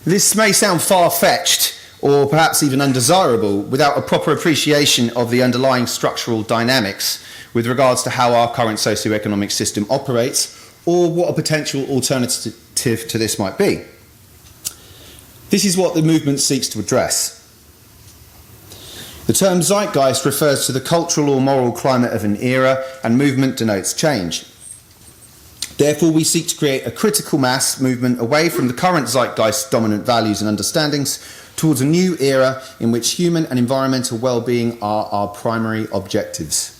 This may sound far-fetched or perhaps even undesirable without a proper appreciation of the underlying structural dynamics with regards to how our current socio-economic system operates or what a potential alternative to this might be. This is what the movement seeks to address. The term zeitgeist refers to the cultural or moral climate of an era, and movement denotes change. Therefore, we seek to create a critical mass movement away from the current zeitgeist's dominant values and understandings towards a new era in which human and environmental well-being are our primary objectives.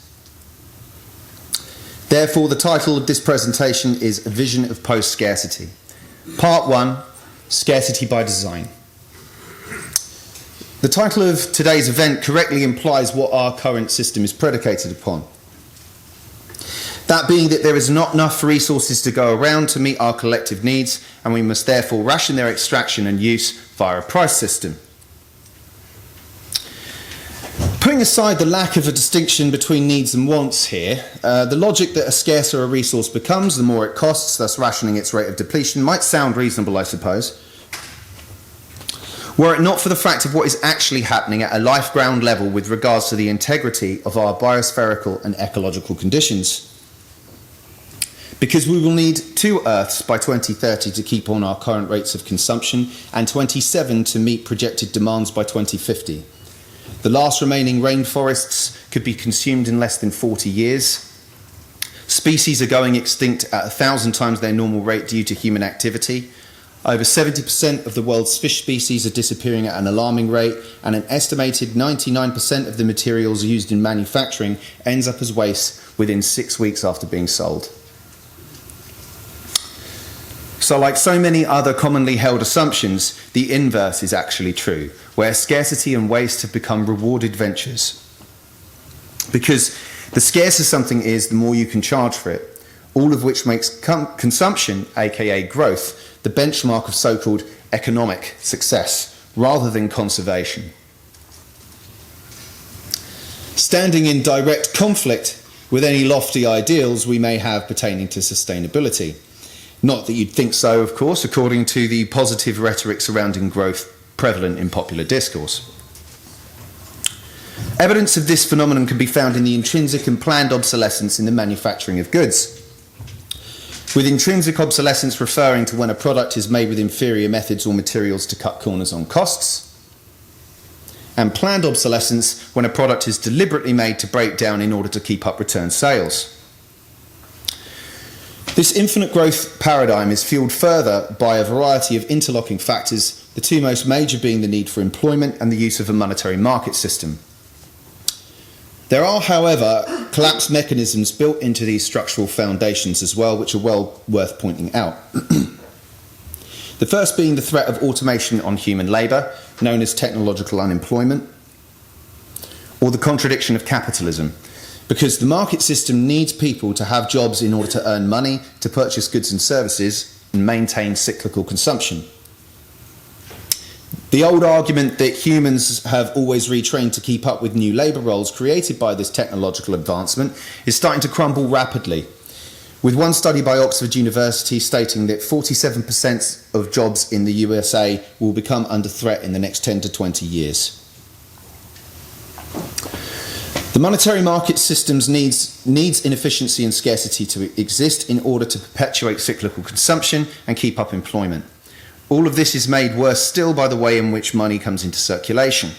Therefore, the title of this presentation is A Vision of Post-Scarcity. Part 1, Scarcity by Design. The title of today's event correctly implies what our current system is predicated upon. That being that there is not enough resources to go around to meet our collective needs, and we must therefore ration their extraction and use via a price system. Putting aside the lack of a distinction between needs and wants here, the logic that a scarcer a resource becomes, the more it costs, thus rationing its rate of depletion, might sound reasonable, I suppose, were it not for the fact of what is actually happening at a life ground level with regards to the integrity of our biospherical and ecological conditions. Because we will need 2 Earths by 2030 to keep on our current rates of consumption and 27 to meet projected demands by 2050. The last remaining rainforests could be consumed in less than 40 years. Species are going extinct at 1,000 times their normal rate due to human activity. Over 70% of the world's fish species are disappearing at an alarming rate, and an estimated 99% of the materials used in manufacturing ends up as waste within 6 weeks after being sold. So like so many other commonly held assumptions, the inverse is actually true, where scarcity and waste have become rewarded ventures. Because the scarcer something is, the more you can charge for it, all of which makes consumption, aka growth, the benchmark of so-called economic success, rather than conservation. Standing in direct conflict with any lofty ideals we may have pertaining to sustainability. Not that you'd think so, of course, according to the positive rhetoric surrounding growth prevalent in popular discourse. Evidence of this phenomenon can be found in the intrinsic and planned obsolescence in the manufacturing of goods. With intrinsic obsolescence referring to when a product is made with inferior methods or materials to cut corners on costs, and planned obsolescence when a product is deliberately made to break down in order to keep up return sales. This infinite growth paradigm is fueled further by a variety of interlocking factors, the 2 most major being the need for employment and the use of a monetary market system. There are, however, collapse mechanisms built into these structural foundations as well, which are well worth pointing out. The first being the threat of automation on human labour, known as technological unemployment, or the contradiction of capitalism, because the market system needs people to have jobs in order to earn money, to purchase goods and services, and maintain cyclical consumption. The old argument that humans have always retrained to keep up with new labour roles created by this technological advancement is starting to crumble rapidly, with one study by Oxford University stating that 47% of jobs in the USA will become under threat in the next 10 to 20 years. The monetary market systems needs inefficiency and scarcity to exist in order to perpetuate cyclical consumption and keep up employment. All of this is made worse still by the way in which money comes into circulation,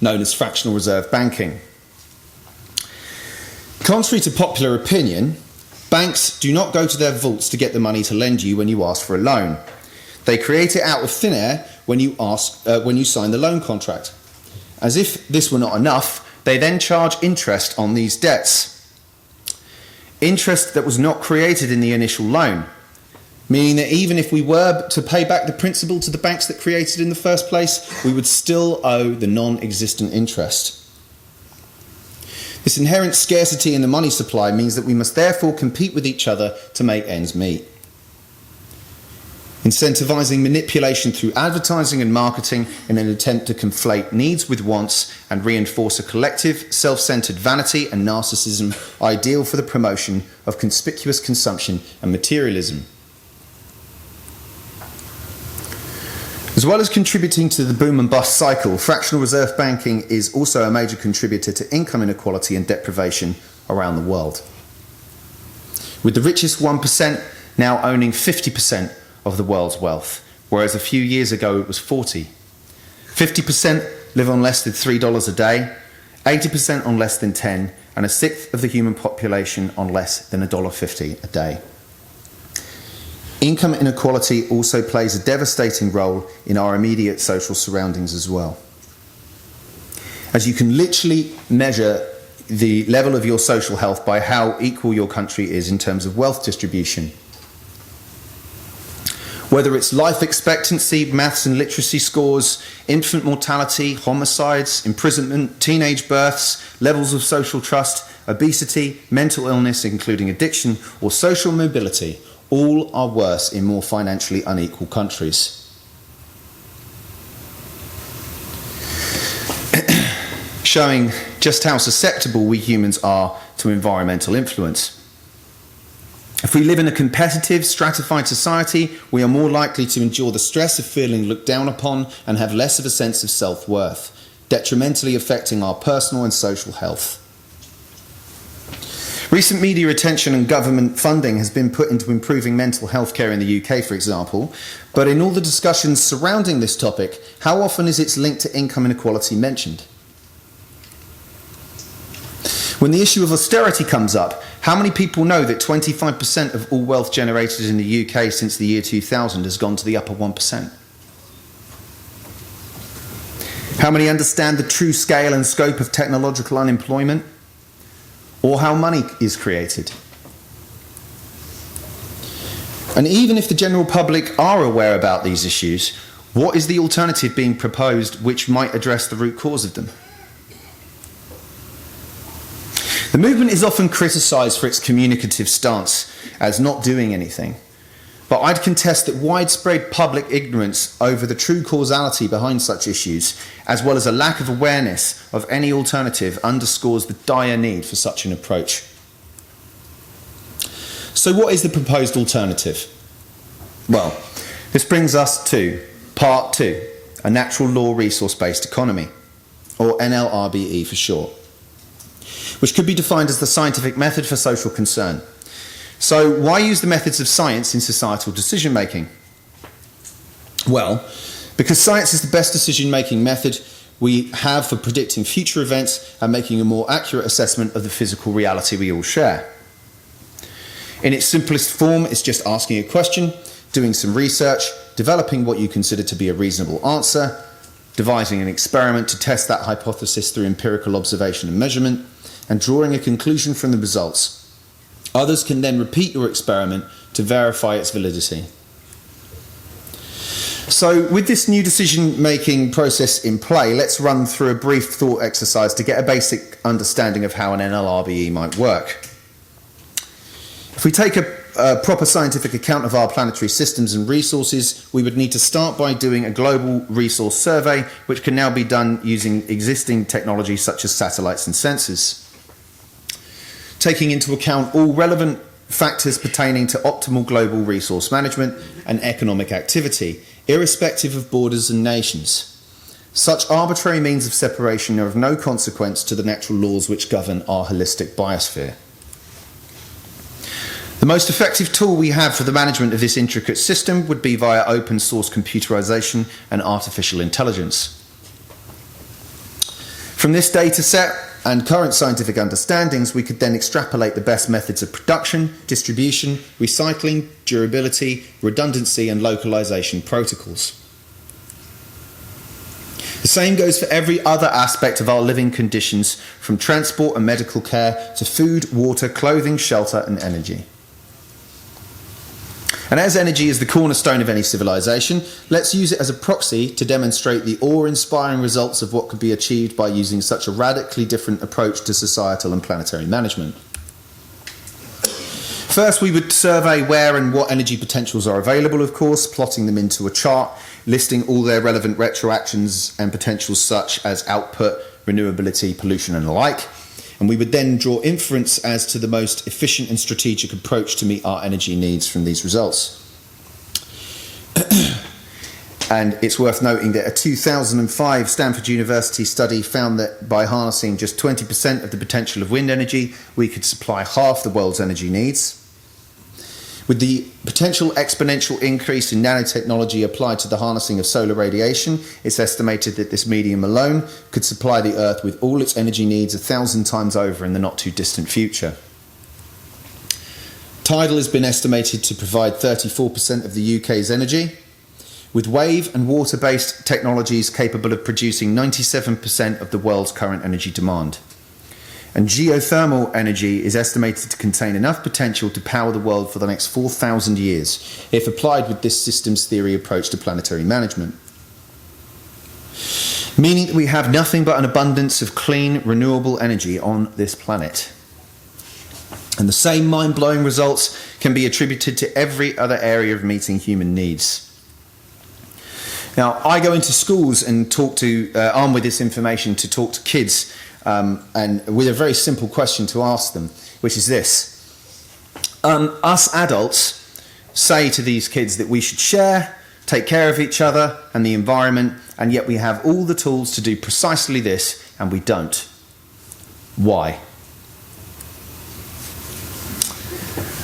known as fractional reserve banking. Contrary to popular opinion, banks do not go to their vaults to get the money to lend you when you ask for a loan. They create it out of thin air when you sign the loan contract. As if this were not enough, they then charge interest on these debts. Interest that was not created in the initial loan, meaning that even if we were to pay back the principal to the banks that created it in the first place, we would still owe the non-existent interest. This inherent scarcity in the money supply means that we must therefore compete with each other to make ends meet. Incentivizing manipulation through advertising and marketing in an attempt to conflate needs with wants and reinforce a collective, self-centered vanity and narcissism ideal for the promotion of conspicuous consumption and materialism. As well as contributing to the boom and bust cycle, fractional reserve banking is also a major contributor to income inequality and deprivation around the world, with the richest 1% now owning 50% of the world's wealth, whereas a few years ago it was 40%. 50% live on less than $3 a day, 80% on less than 10, and a sixth of the human population on less than $1.50 a day. Income inequality also plays a devastating role in our immediate social surroundings as well, as you can literally measure the level of your social health by how equal your country is in terms of wealth distribution. Whether it's life expectancy, maths and literacy scores, infant mortality, homicides, imprisonment, teenage births, levels of social trust, obesity, mental illness, including addiction, or social mobility, all are worse in more financially unequal countries. Showing just how susceptible we humans are to environmental influence. If we live in a competitive, stratified society, we are more likely to endure the stress of feeling looked down upon and have less of a sense of self-worth, detrimentally affecting our personal and social health. Recent media attention and government funding has been put into improving mental health care in the UK, for example, but in all the discussions surrounding this topic, how often is its link to income inequality mentioned? When the issue of austerity comes up, how many people know that 25% of all wealth generated in the UK since the year 2000 has gone to the upper 1%? How many understand the true scale and scope of technological unemployment? Or how money is created? And even if the general public are aware about these issues, what is the alternative being proposed which might address the root cause of them? The movement is often criticised for its communicative stance as not doing anything, but I'd contest that widespread public ignorance over the true causality behind such issues, as well as a lack of awareness of any alternative, underscores the dire need for such an approach. So what is the proposed alternative? Well, this brings us to Part 2, a natural law resource-based economy, or NLRBE for short, which could be defined as the scientific method for social concern. So why use the methods of science in societal decision making? Well, because science is the best decision making method we have for predicting future events and making a more accurate assessment of the physical reality we all share. In its simplest form, it's just asking a question, doing some research, developing what you consider to be a reasonable answer, devising an experiment to test that hypothesis through empirical observation and measurement, and drawing a conclusion from the results. Others can then repeat your experiment to verify its validity. So with this new decision-making process in play, let's run through a brief thought exercise to get a basic understanding of how an NLRBE might work. If we take a proper scientific account of our planetary systems and resources, we would need to start by doing a global resource survey, which can now be done using existing technology such as satellites and sensors. Taking into account all relevant factors pertaining to optimal global resource management and economic activity, irrespective of borders and nations. Such arbitrary means of separation are of no consequence to the natural laws which govern our holistic biosphere. The most effective tool we have for the management of this intricate system would be via open source computerization and artificial intelligence. From this data set and current scientific understandings, we could then extrapolate the best methods of production, distribution, recycling, durability, redundancy, and localization protocols. The same goes for every other aspect of our living conditions, from transport and medical care to food, water, clothing, shelter, and energy. And as energy is the cornerstone of any civilization, let's use it as a proxy to demonstrate the awe-inspiring results of what could be achieved by using such a radically different approach to societal and planetary management. First, we would survey where and what energy potentials are available, of course, plotting them into a chart, listing all their relevant retroactions and potentials such as output, renewability, pollution, and the like. And we would then draw inference as to the most efficient and strategic approach to meet our energy needs from these results. And it's worth noting that a 2005 Stanford University study found that by harnessing just 20% of the potential of wind energy, we could supply half the world's energy needs. With the potential exponential increase in nanotechnology applied to the harnessing of solar radiation, it's estimated that this medium alone could supply the Earth with all its energy needs 1,000 times over in the not too distant future. Tidal has been estimated to provide 34% of the UK's energy, with wave and water-based technologies capable of producing 97% of the world's current energy demand. And geothermal energy is estimated to contain enough potential to power the world for the next 4,000 years, if applied with this systems theory approach to planetary management. Meaning that we have nothing but an abundance of clean, renewable energy on this planet. And the same mind-blowing results can be attributed to every other area of meeting human needs. Now, I go into schools and talk to, armed with this information, to talk to kids, and with a very simple question to ask them, which is this. Us adults say to these kids that we should share, take care of each other and the environment, and yet we have all the tools to do precisely this, and we don't. Why?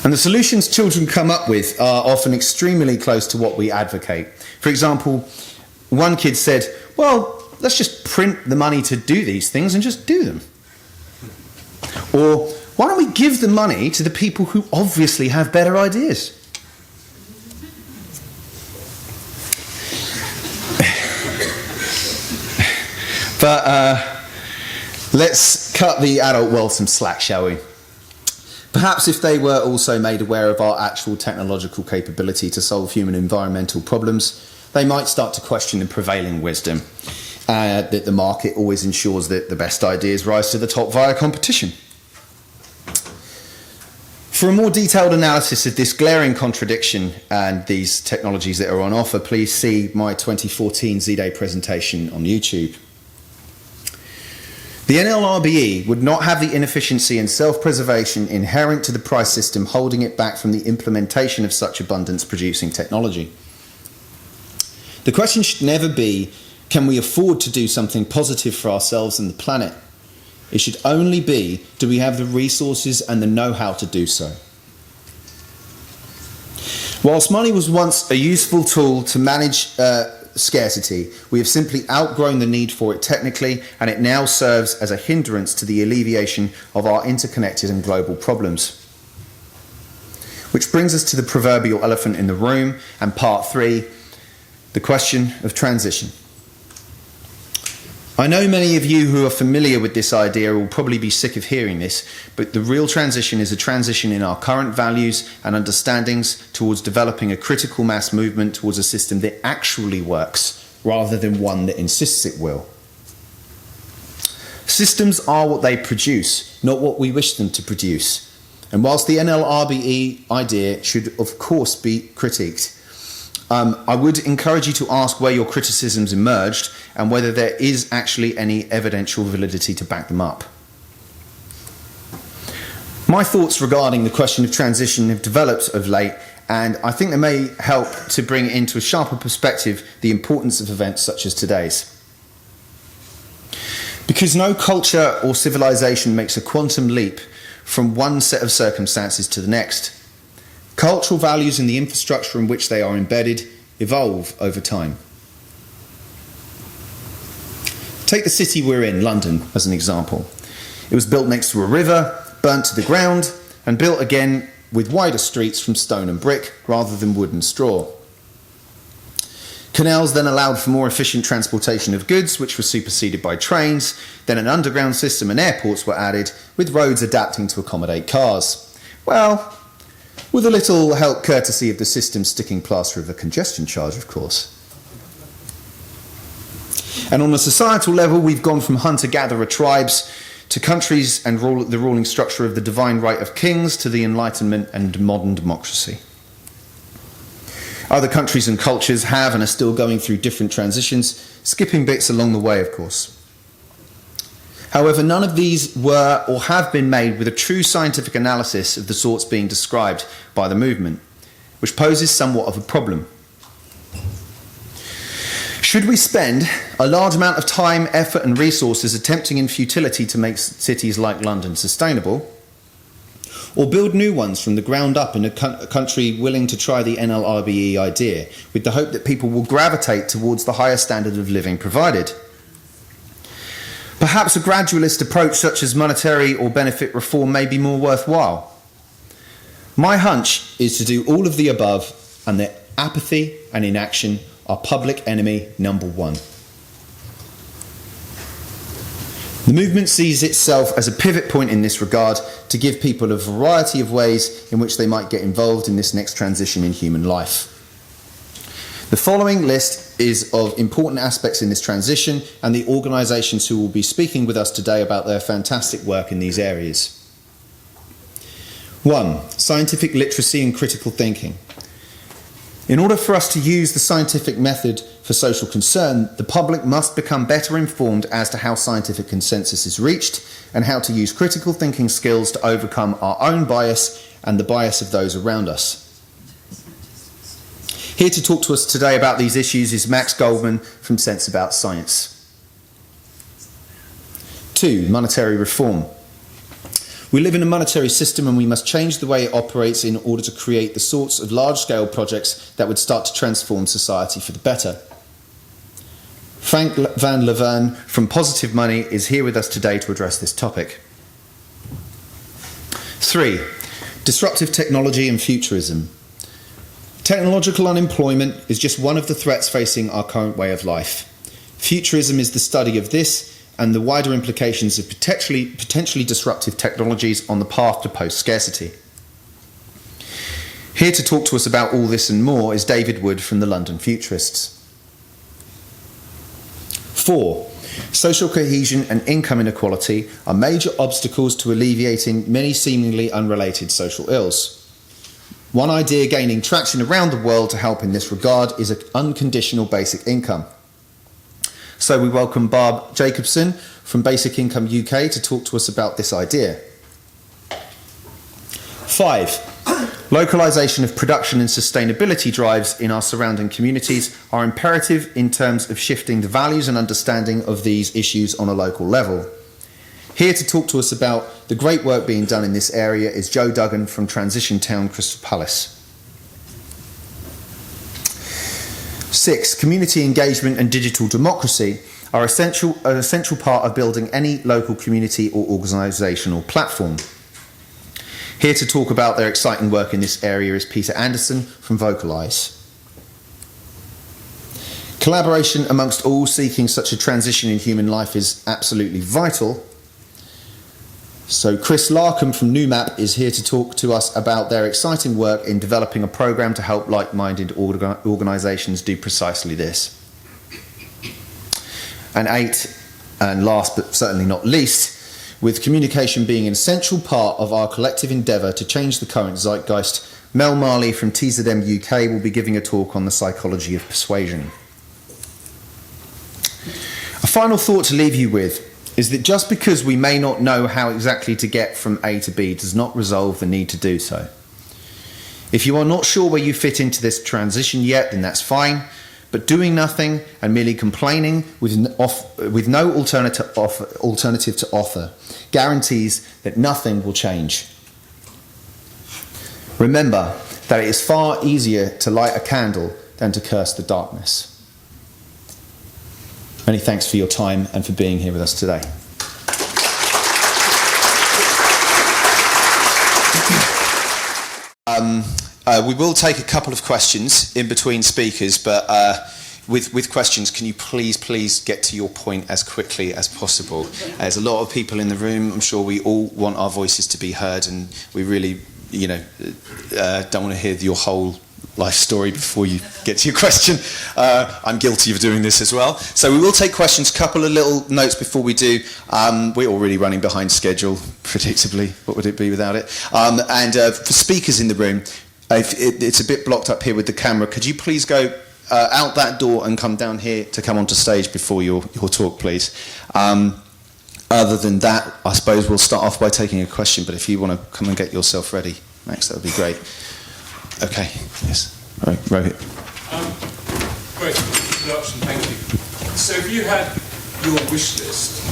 And the solutions children come up with are often extremely close to what we advocate. For example, one kid said, well, let's just print the money to do these things and just do them. Or, why don't we give the money to the people who obviously have better ideas? But let's cut the adult world some slack, shall we? Perhaps if they were also made aware of our actual technological capability to solve human environmental problems, they might start to question the prevailing wisdom that the market always ensures that the best ideas rise to the top via competition. For a more detailed analysis of this glaring contradiction and these technologies that are on offer, please see my 2014 ZDay presentation on YouTube. The NLRBE would not have the inefficiency and self-preservation inherent to the price system holding it back from the implementation of such abundance-producing technology. The question should never be, can we afford to do something positive for ourselves and the planet? It should only be, do we have the resources and the know-how to do so? Whilst money was once a useful tool to manage scarcity, we have simply outgrown the need for it technically, and it now serves as a hindrance to the alleviation of our interconnected and global problems. Which brings us to the proverbial elephant in the room and part 3, the question of transition. I know many of you who are familiar with this idea will probably be sick of hearing this, but the real transition is a transition in our current values and understandings towards developing a critical mass movement towards a system that actually works, rather than one that insists it will. Systems are what they produce, not what we wish them to produce. And whilst the NLRBE idea should of course be critiqued, I would encourage you to ask where your criticisms emerged and whether there is actually any evidential validity to back them up. My thoughts regarding the question of transition have developed of late, and I think they may help to bring into a sharper perspective the importance of events such as today's. Because no culture or civilization makes a quantum leap from one set of circumstances to the next. Cultural values and the infrastructure in which they are embedded evolve over time. Take the city we're in, London, as an example. It was built next to a river, burnt to the ground, and built again with wider streets from stone and brick rather than wood and straw. Canals then allowed for more efficient transportation of goods, which were superseded by trains. Then an underground system and airports were added, with roads adapting to accommodate cars. Well, with a little help courtesy of the system sticking plaster of a congestion charge, of course. And on a societal level, we've gone from hunter-gatherer tribes to countries and the ruling structure of the divine right of kings to the Enlightenment and modern democracy. Other countries and cultures have and are still going through different transitions, skipping bits along the way, of course. However, none of these were or have been made with a true scientific analysis of the sorts being described by the movement, which poses somewhat of a problem. Should we spend a large amount of time, effort and resources attempting in futility to make cities like London sustainable, or build new ones from the ground up in a country willing to try the NLRBE idea with the hope that people will gravitate towards the higher standard of living provided? Perhaps a gradualist approach such as monetary or benefit reform may be more worthwhile. My hunch is to do all of the above, and that apathy and inaction are public enemy number one. The movement sees itself as a pivot point in this regard to give people a variety of ways in which they might get involved in this next transition in human life. The following list is of important aspects in this transition and the organisations who will be speaking with us today about their fantastic work in these areas. 1. Scientific literacy and critical thinking. In order for us to use the scientific method for social concern, the public must become better informed as to how scientific consensus is reached and how to use critical thinking skills to overcome our own bias and the bias of those around us. Here to talk to us today about these issues is Max Goldman from Sense About Science. 2. Monetary reform. We live in a monetary system and we must change the way it operates in order to create the sorts of large-scale projects that would start to transform society for the better. Frank van Laverne from Positive Money is here with us today to address this topic. 3. Disruptive technology and futurism. Technological unemployment is just one of the threats facing our current way of life. Futurism is the study of this and the wider implications of potentially disruptive technologies on the path to post-scarcity. Here to talk to us about all this and more is David Wood from the London Futurists. 4. Social cohesion and income inequality are major obstacles to alleviating many seemingly unrelated social ills. One idea gaining traction around the world to help in this regard is an unconditional basic income. So we welcome Barb Jacobson from Basic Income UK to talk to us about this idea. 5. Localisation of production and sustainability drives in our surrounding communities are imperative in terms of shifting the values and understanding of these issues on a local level. Here to talk to us about the great work being done in this area is Joe Duggan from Transition Town Crystal Palace. 6. Community engagement and digital democracy are an essential part of building any local community or organisational platform. Here to talk about their exciting work in this area is Peter Anderson from Vocalise. Collaboration amongst all seeking such a transition in human life is absolutely vital. So Chris Larkham from NewMap is here to talk to us about their exciting work in developing a programme to help like-minded organisations do precisely this. And 8, and last but certainly not least, with communication being an essential part of our collective endeavour to change the current zeitgeist, Mel Marley from TZM UK will be giving a talk on the psychology of persuasion. A final thought to leave you with is that just because we may not know how exactly to get from A to B does not resolve the need to do so. If you are not sure where you fit into this transition yet, then that's fine, but doing nothing and merely complaining with no alternative to offer guarantees that nothing will change. Remember that it is far easier to light a candle than to curse the darkness. Many thanks for your time and for being here with us today. We will take a couple of questions in between speakers, but with questions, can you please get to your point as quickly as possible? There's a lot of people in the room. I'm sure we all want our voices to be heard, and we really, don't want to hear your whole life story before you get to your question. I'm guilty of doing this as well. So we will take questions. Couple of little notes before we do. We're already running behind schedule, predictably. What would it be without it? For speakers in the room, it's a bit blocked up here with the camera. Could you please go out that door and come down here to come onto stage before your talk, please? Other than that, I suppose we'll start off by taking a question, but if you want to come and get yourself ready, Max, that would be great. Okay, yes. All right, Rohit. Great. introduction, thank you. So if you had your wish list,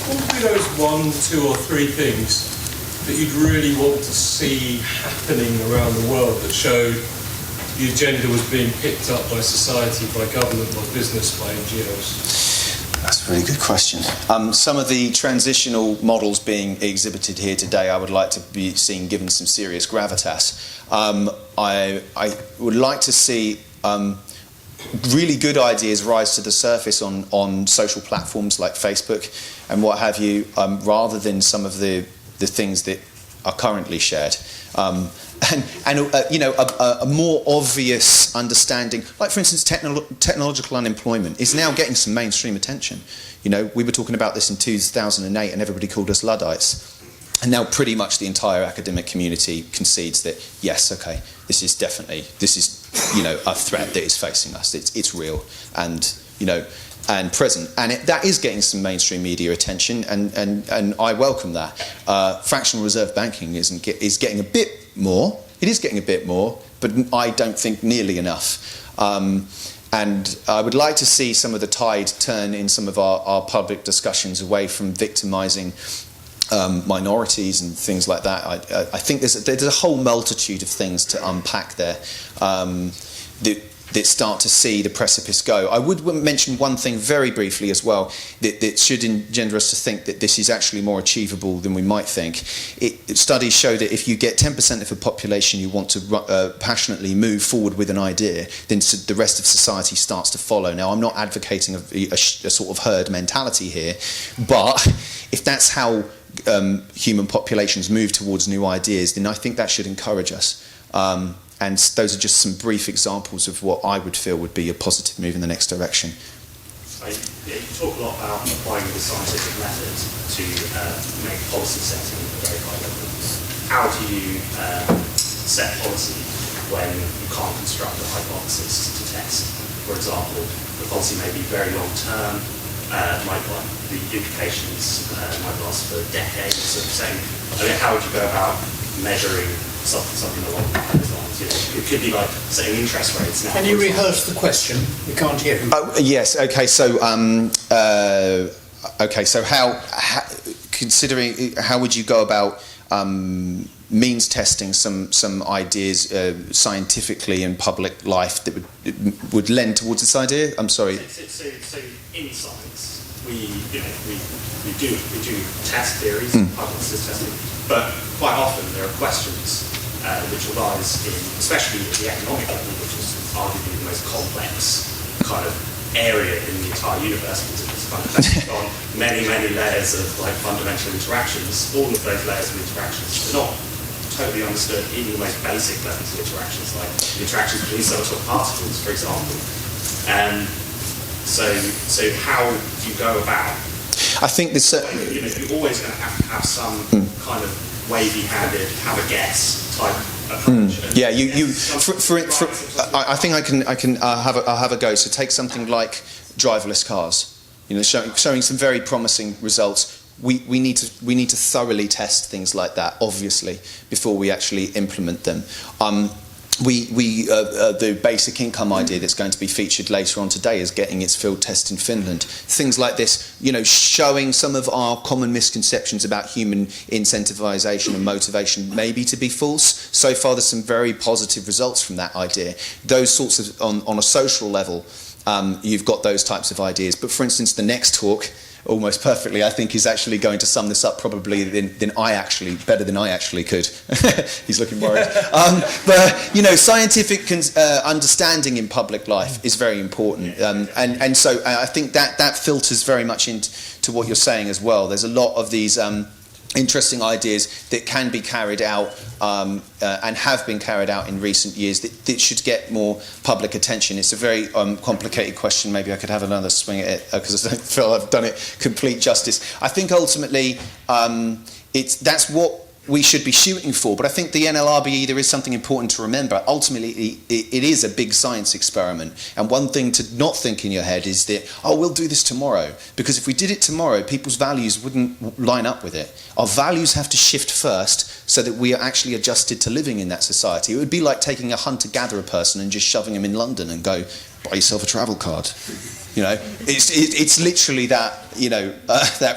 what would be those 1, 2 or 3 things that you'd really want to see happening around the world that showed the agenda was being picked up by society, by government, by business, by NGOs? That's a really good question. Some of the transitional models being exhibited here today, I would like to be seen given some serious gravitas. I would like to see really good ideas rise to the surface on social platforms like Facebook and what have you, rather than some of the things that are currently shared. A more obvious understanding, like for instance, technological unemployment is now getting some mainstream attention. You know, we were talking about this in 2008, and everybody called us Luddites, and now pretty much the entire academic community concedes that yes, okay, this is a threat that is facing us. It's real, and and present, and that is getting some mainstream media attention, and I welcome that. Fractional reserve banking is getting a bit more. It is getting a bit more, but I don't think nearly enough. And I would like to see some of the tide turn in some of our public discussions away from victimising minorities and things like that. I think there's a whole multitude of things to unpack there. That start to see the precipice go. I would mention one thing very briefly as well that should engender us to think that this is actually more achievable than we might think. Studies show that if you get 10% of the population you want to passionately move forward with an idea, then the rest of society starts to follow. Now, I'm not advocating a sort of herd mentality here, but if that's how human populations move towards new ideas, then I think that should encourage us. And those are just some brief examples of what I would feel would be a positive move in the next direction. You talk a lot about applying the scientific method to make policy setting at a very high level. How do you set policy when you can't construct a hypothesis to test? For example, the policy may be very long term, the implications might last for decades. So saying, how would you go about measuring something along those lines? It could be like setting interest rates now. Can you rehearse the question? We can't hear you. Oh, yes. Okay. So, how considering how would you go about means testing some ideas scientifically in public life that would lend towards this idea? I'm sorry. So in science, we do test theories, hypothesis testing, but quite often there are questions which arise in, especially at the economic level, which is arguably the most complex kind of area in the entire universe, because it's kind of based on many layers of like fundamental interactions. All of those layers of interactions are not totally understood, even the most basic levels of interactions, like the interactions between subatomic particles, for example. So how do you go about? I think this. You're always going to have some kind of wavy-handed, have a guess type approach. Yeah, I think I'll have a go. So take something like driverless cars. Showing some very promising results. We need to thoroughly test things like that, obviously, before we actually implement them. The basic income idea that's going to be featured later on today is getting its field test in Finland. Things like this, showing some of our common misconceptions about human incentivization and motivation maybe to be false. So far, there's some very positive results from that idea. Those sorts of, on a social level, you've got those types of ideas. But for instance, the next talk, almost perfectly, I think, is actually going to sum this up probably better than I actually could. He's looking worried. But scientific understanding in public life is very important, and so I think that filters very much into what you're saying as well. There's a lot of these interesting ideas that can be carried out and have been carried out in recent years that should get more public attention. It's a very complicated question. Maybe I could have another swing at it because I don't feel I've done it complete justice. I think ultimately that's what we should be shooting for, but I think the NLRBE, there is something important to remember. Ultimately, it is a big science experiment, and one thing to not think in your head is that, we'll do this tomorrow, because if we did it tomorrow, people's values wouldn't line up with it. Our values have to shift first so that we are actually adjusted to living in that society. It would be like taking a hunter-gatherer person and just shoving him in London and go, buy yourself a travel card. You know, it's literally that, you know, that